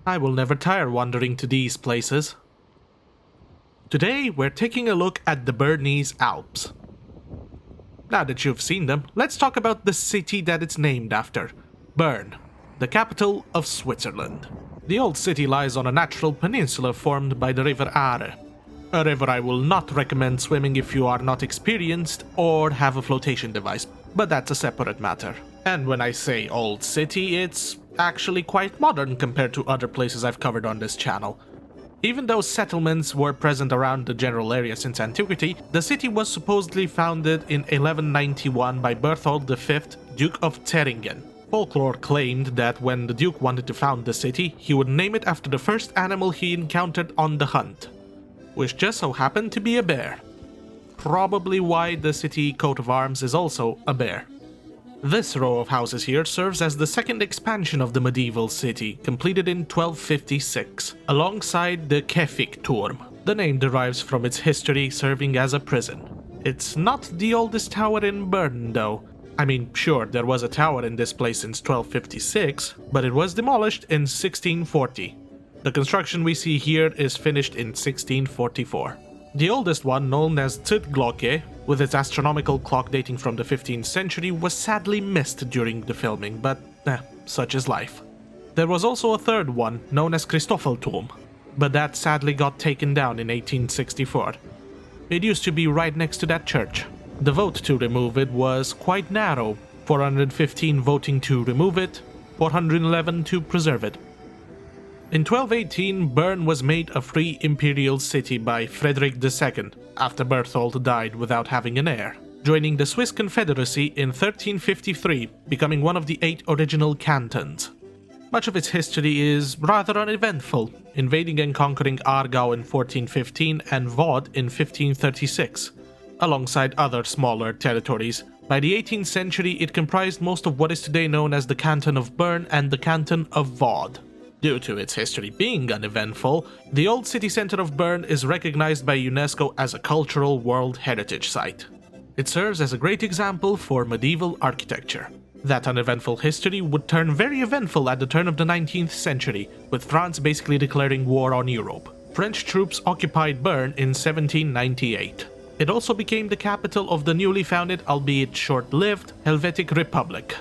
I will never tire wandering to these places. Today, we're taking a look at the Bernese Alps. Now that you've seen them, let's talk about the city that it's named after, Bern, the capital of Switzerland. The old city lies on a natural peninsula formed by the river Aare, a river I will not recommend swimming if you are not experienced or have a flotation device, but that's a separate matter. And when I say old city, it's actually quite modern compared to other places I've covered on this channel. Even though settlements were present around the general area since antiquity, the city was supposedly founded in 1191 by Berthold V, Duke of Thüringen. Folklore claimed that when the Duke wanted to found the city, he would name it after the first animal he encountered on the hunt, which just so happened to be a bear. Probably why the city coat of arms is also a bear. This row of houses here serves as the second expansion of the medieval city, completed in 1256, alongside the Käfigturm. The name derives from its history serving as a prison. It's not the oldest tower in Bern, though. I mean, sure, there was a tower in this place since 1256, but it was demolished in 1640. The construction we see here is finished in 1644. The oldest one, known as Glocke, with its astronomical clock dating from the 15th century, was sadly missed during the filming, but such is life. There was also a third one, known as Christoffelturm, but that sadly got taken down in 1864. It used to be right next to that church. The vote to remove it was quite narrow, 415 voting to remove it, 411 to preserve it. In 1218, Bern was made a free imperial city by Frederick II, after Berthold died without having an heir, joining the Swiss Confederacy in 1353, becoming one of the 8 original cantons. Much of its history is rather uneventful, invading and conquering Aargau in 1415 and Vaud in 1536, alongside other smaller territories. By the 18th century, it comprised most of what is today known as the Canton of Bern and the Canton of Vaud. Due to its history being uneventful, the old city center of Bern is recognized by UNESCO as a cultural World Heritage Site. It serves as a great example for medieval architecture. That uneventful history would turn very eventful at the turn of the 19th century, with France basically declaring war on Europe. French troops occupied Bern in 1798. It also became the capital of the newly founded, albeit short-lived, Helvetic Republic.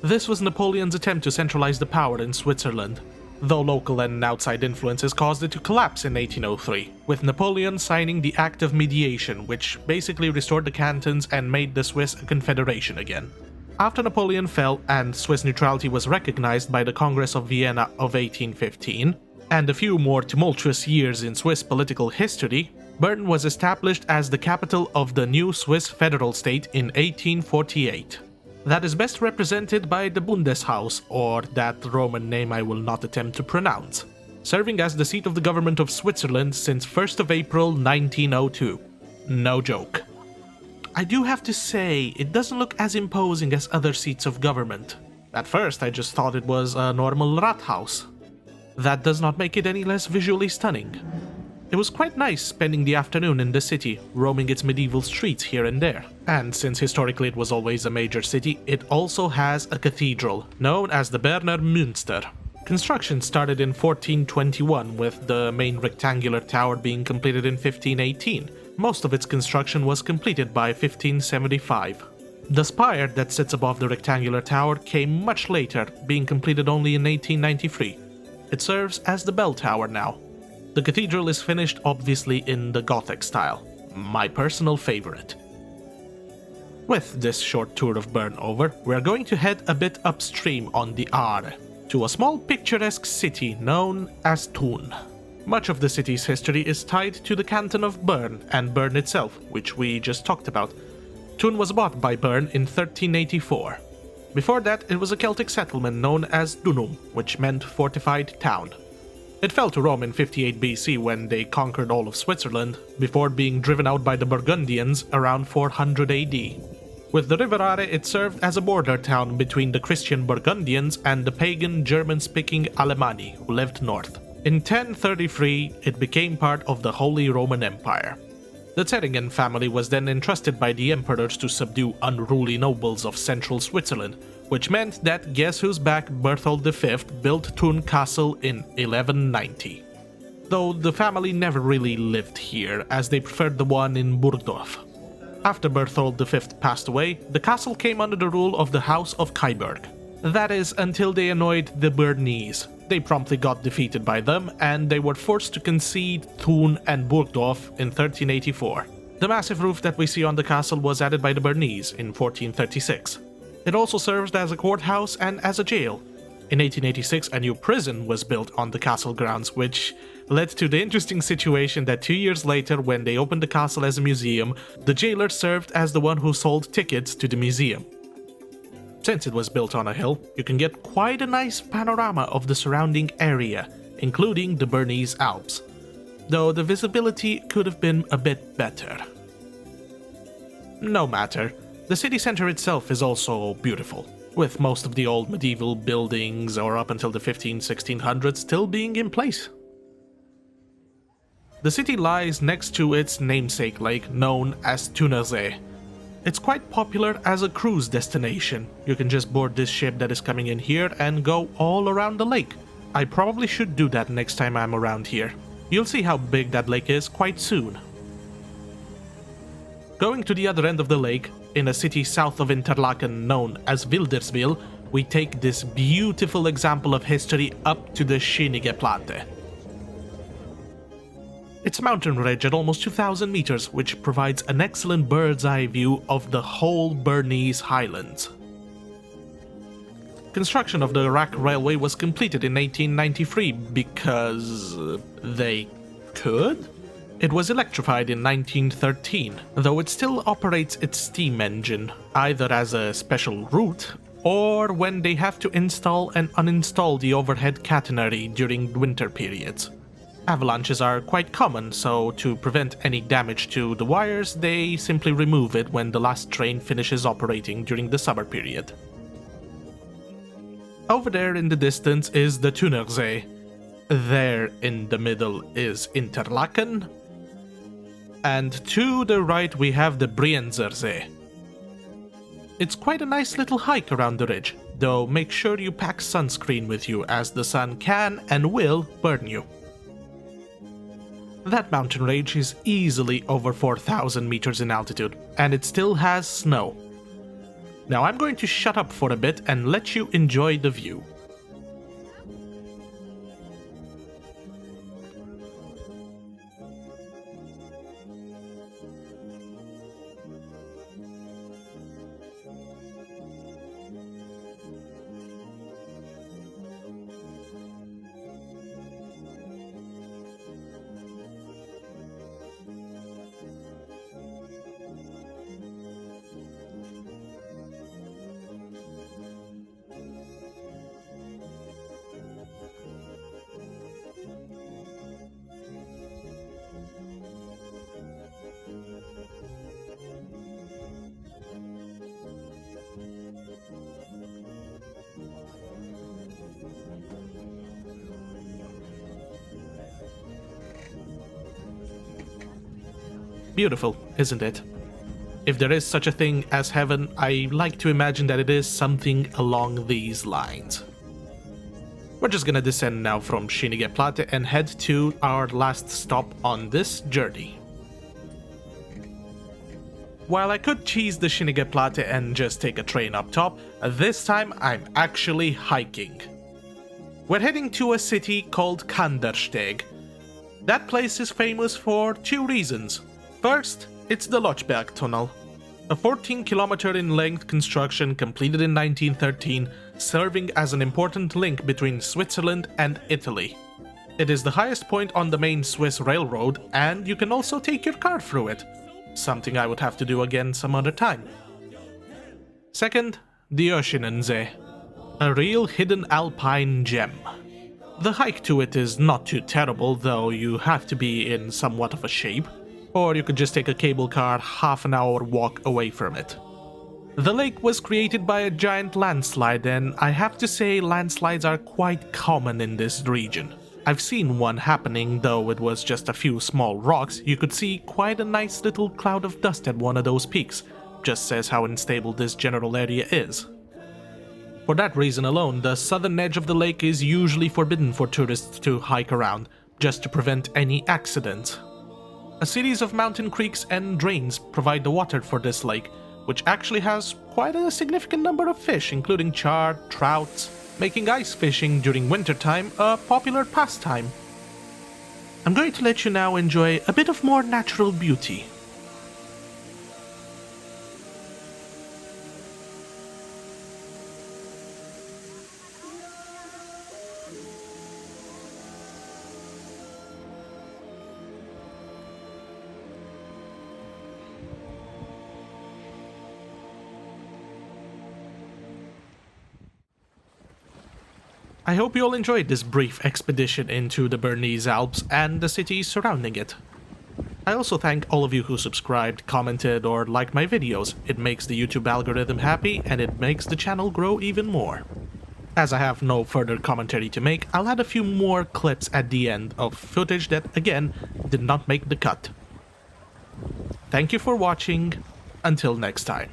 This was Napoleon's attempt to centralize the power in Switzerland, though local and outside influences caused it to collapse in 1803, with Napoleon signing the Act of Mediation, which basically restored the cantons and made the Swiss a confederation again. After Napoleon fell and Swiss neutrality was recognized by the Congress of Vienna of 1815, and a few more tumultuous years in Swiss political history, Bern was established as the capital of the new Swiss federal state in 1848. That is best represented by the Bundeshaus, or that Roman name I will not attempt to pronounce, serving as the seat of the government of Switzerland since 1st of April 1902. No joke. I do have to say, it doesn't look as imposing as other seats of government. At first I just thought it was a normal Rathaus. That does not make it any less visually stunning. It was quite nice spending the afternoon in the city, roaming its medieval streets here and there. And since historically it was always a major city, it also has a cathedral, known as the Berner Münster. Construction started in 1421, with the main rectangular tower being completed in 1518. Most of its construction was completed by 1575. The spire that sits above the rectangular tower came much later, being completed only in 1893. It serves as the bell tower now. The cathedral is finished obviously in the Gothic style, my personal favorite. With this short tour of Bern over, we are going to head a bit upstream on the Aare, to a small picturesque city known as Thun. Much of the city's history is tied to the canton of Bern and Bern itself, which we just talked about. Thun was bought by Bern in 1384. Before that, it was a Celtic settlement known as Dunum, which meant fortified town. It fell to Rome in 58 BC when they conquered all of Switzerland, before being driven out by the Burgundians around 400 AD. With the river Aare, it served as a border town between the Christian Burgundians and the pagan German-speaking Alemanni who lived north. In 1033, it became part of the Holy Roman Empire. The Thüringen family was then entrusted by the emperors to subdue unruly nobles of central Switzerland, which meant that guess who's back Berthold V built Thun Castle in 1190. Though the family never really lived here, as they preferred the one in Burgdorf. After Berthold V passed away, the castle came under the rule of the House of Kyburg. That is, until they annoyed the Bernese. They promptly got defeated by them, and they were forced to concede Thun and Burgdorf in 1384. The massive roof that we see on the castle was added by the Bernese in 1436. It also served as a courthouse and as a jail. In 1886, a new prison was built on the castle grounds, which led to the interesting situation that 2 years later, when they opened the castle as a museum, the jailer served as the one who sold tickets to the museum. Since it was built on a hill, you can get quite a nice panorama of the surrounding area, including the Bernese Alps, though the visibility could have been a bit better. No matter, the city center itself is also beautiful, with most of the old medieval buildings or up until the 1600s still being in place. The city lies next to its namesake lake known as Thunersee. It's quite popular as a cruise destination. You can just board this ship that is coming in here and go all around the lake. I probably should do that next time I'm around here. You'll see how big that lake is quite soon. Going to the other end of the lake, in a city south of Interlaken known as Wilderswil, we take this beautiful example of history up to the Schönige Platte. It's a mountain ridge at almost 2,000 meters, which provides an excellent bird's eye view of the whole Bernese Highlands. Construction of the Rack Railway was completed in 1893 because they could? It was electrified in 1913, though it still operates its steam engine, either as a special route or when they have to install and uninstall the overhead catenary during winter periods. Avalanches are quite common, so to prevent any damage to the wires, they simply remove it when the last train finishes operating during the summer period. Over there in the distance is the Thunersee. There in the middle is Interlaken. And to the right we have the Brienzersee. It's quite a nice little hike around the ridge, though make sure you pack sunscreen with you as the sun can and will burn you. That mountain range is easily over 4,000 meters in altitude, and it still has snow. Now I'm going to shut up for a bit and let you enjoy the view. Beautiful, isn't it? If there is such a thing as heaven, I like to imagine that it is something along these lines. We're just gonna descend now from Schönige Platte and head to our last stop on this journey. While I could cheese the Schönige Platte and just take a train up top, this time I'm actually hiking. We're heading to a city called Kandersteg. That place is famous for two reasons. First, it's the Lochberg Tunnel, a 14-kilometer in length construction completed in 1913, serving as an important link between Switzerland and Italy. It is the highest point on the main Swiss railroad, and you can also take your car through it, something I would have to do again some other time. Second, the Oeschinensee, a real hidden alpine gem. The hike to it is not too terrible, though you have to be in somewhat of a shape. Or you could just take a cable car half an hour walk away from it. The lake was created by a giant landslide, and I have to say landslides are quite common in this region. I've seen one happening, though it was just a few small rocks. You could see quite a nice little cloud of dust at one of those peaks. Just says how unstable this general area is. For that reason alone, the southern edge of the lake is usually forbidden for tourists to hike around, just to prevent any accidents. A series of mountain creeks and drains provide the water for this lake, which actually has quite a significant number of fish, including char, trouts, making ice fishing during wintertime a popular pastime. I'm going to let you now enjoy a bit of more natural beauty. I hope you all enjoyed this brief expedition into the Bernese Alps and the cities surrounding it. I also thank all of you who subscribed, commented, or liked my videos. It makes the YouTube algorithm happy and it makes the channel grow even more. As I have no further commentary to make, I'll add a few more clips at the end of footage that, again, did not make the cut. Thank you for watching. Until next time.